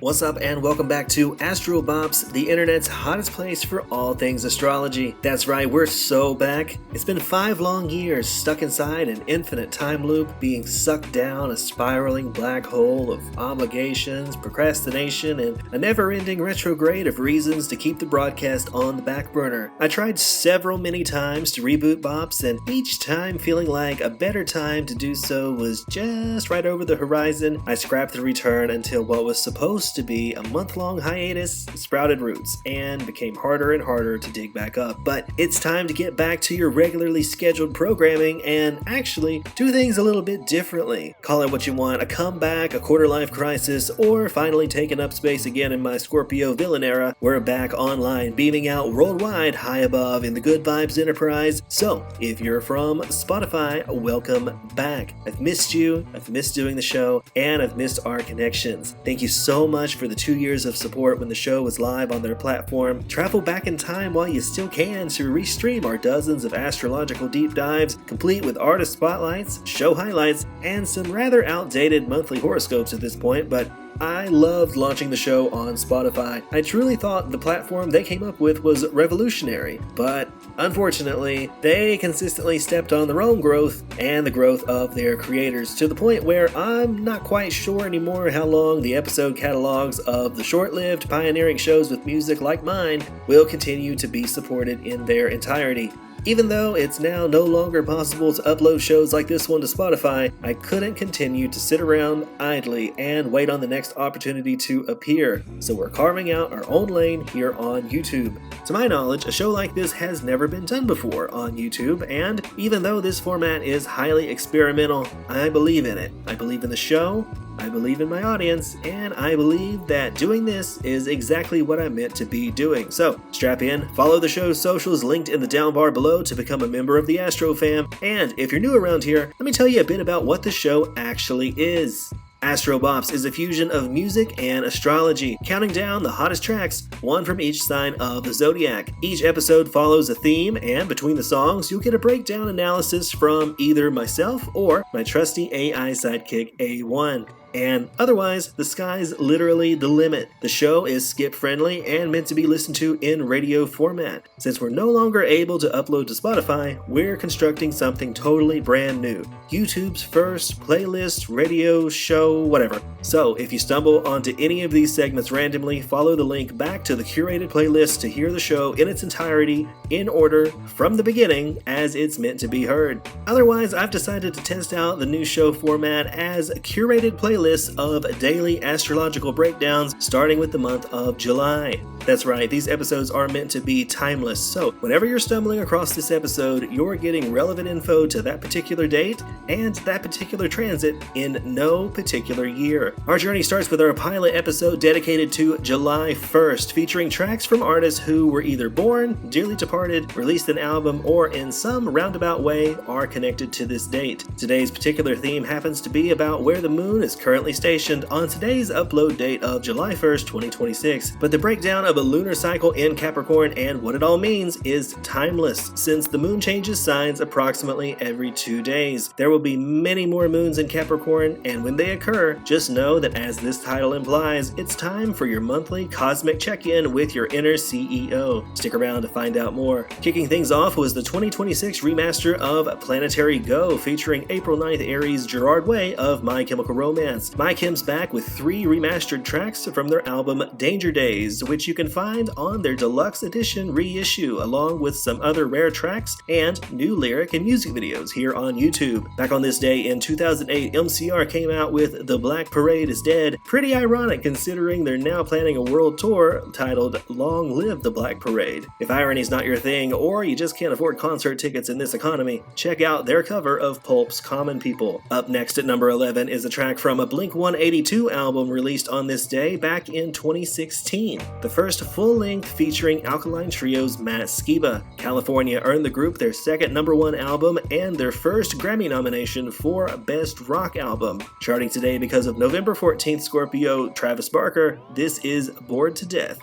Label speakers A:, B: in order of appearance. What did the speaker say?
A: What's up and welcome back to Astro Bops, the internet's hottest place for all things astrology. That's right, we're so back. It's been 5 long years stuck inside an infinite time loop, being sucked down a spiraling black hole of obligations, procrastination, and a never-ending retrograde of reasons to keep the broadcast on the back burner. I tried many times to reboot Bops, and each time feeling like a better time to do so was just right over the horizon, I scrapped the return until what was supposed to be a month-long hiatus sprouted roots and became harder and harder to dig back up. But it's time to get back to your regularly scheduled programming and actually do things a little bit differently. Call it what you want, a comeback, a quarter-life crisis, or finally taking up space again in my Scorpio villain era. We're back online, beaming out worldwide, high above in the Good Vibes Enterprise. So, if you're from Spotify, welcome back. I've missed you, I've missed doing the show, and I've missed our connections. Thank you so much for the 2 years of support when the show was live on their platform. Travel back in time while you still can to restream our dozens of astrological deep dives, complete with artist spotlights, show highlights, and some rather outdated monthly horoscopes at this point, but I loved launching the show on Spotify. I truly thought the platform they came up with was revolutionary, but unfortunately, they consistently stepped on their own growth and the growth of their creators to the point where I'm not quite sure anymore how long the episode catalogs of the short-lived pioneering shows with music like mine will continue to be supported in their entirety. Even though it's now no longer possible to upload shows like this one to Spotify, I couldn't continue to sit around idly and wait on the next opportunity to appear, so we're carving out our own lane here on YouTube. To my knowledge, a show like this has never been done before on YouTube, and even though this format is highly experimental, I believe in it. I believe in the show, I believe in my audience, and I believe that doing this is exactly what I'm meant to be doing. So, strap in, follow the show's socials linked in the down bar below to become a member of the Astro Fam, and if you're new around here, let me tell you a bit about what the show actually is. Astro Bops is a fusion of music and astrology, counting down the hottest tracks, one from each sign of the zodiac. Each episode follows a theme, and between the songs, you'll get a breakdown analysis from either myself or my trusty AI sidekick A1. And otherwise, the sky's literally the limit. The show is skip-friendly and meant to be listened to in radio format. Since we're no longer able to upload to Spotify, we're constructing something totally brand new. YouTube's first playlist, radio, show, whatever. So, if you stumble onto any of these segments randomly, follow the link back to the curated playlist to hear the show in its entirety, in order, from the beginning, as it's meant to be heard. Otherwise, I've decided to test out the new show format as curated playlists of daily astrological breakdowns starting with the month of July. That's right, these episodes are meant to be timeless, so whenever you're stumbling across this episode, you're getting relevant info to that particular date and that particular transit in no particular year. Our journey starts with our pilot episode dedicated to July 1st, featuring tracks from artists who were either born, dearly departed, released an album, or in some roundabout way are connected to this date. Today's particular theme happens to be about where the moon is currently stationed on today's upload date of July 1st, 2026, but the breakdown of a lunar cycle in Capricorn and what it all means is timeless, since the moon changes signs approximately every 2 days. There will be many more moons in Capricorn, and when they occur, just know that as this title implies, it's time for your monthly cosmic check-in with your inner CEO. Stick around to find out more. Kicking things off was the 2026 remaster of Planetary Go, featuring April 9th Aries' Gerard Way of My Chemical Romance. My Chem's back with 3 remastered tracks from their album Danger Days, which you can find on their deluxe edition reissue, along with some other rare tracks and new lyric and music videos here on YouTube. Back on this day in 2008, MCR came out with The Black Parade is Dead. Pretty ironic considering they're now planning a world tour titled Long Live the Black Parade. If irony's not your thing, or you just can't afford concert tickets in this economy, check out their cover of Pulp's Common People. Up next at number 11 is a track from a Blink-182 album released on this day back in 2016. The first full-length featuring Alkaline Trio's Matt Skiba. California earned the group their second #1 album and their first Grammy nomination for Best Rock Album. Charting today because of November 14th Scorpio Travis Barker, this is Bored to Death.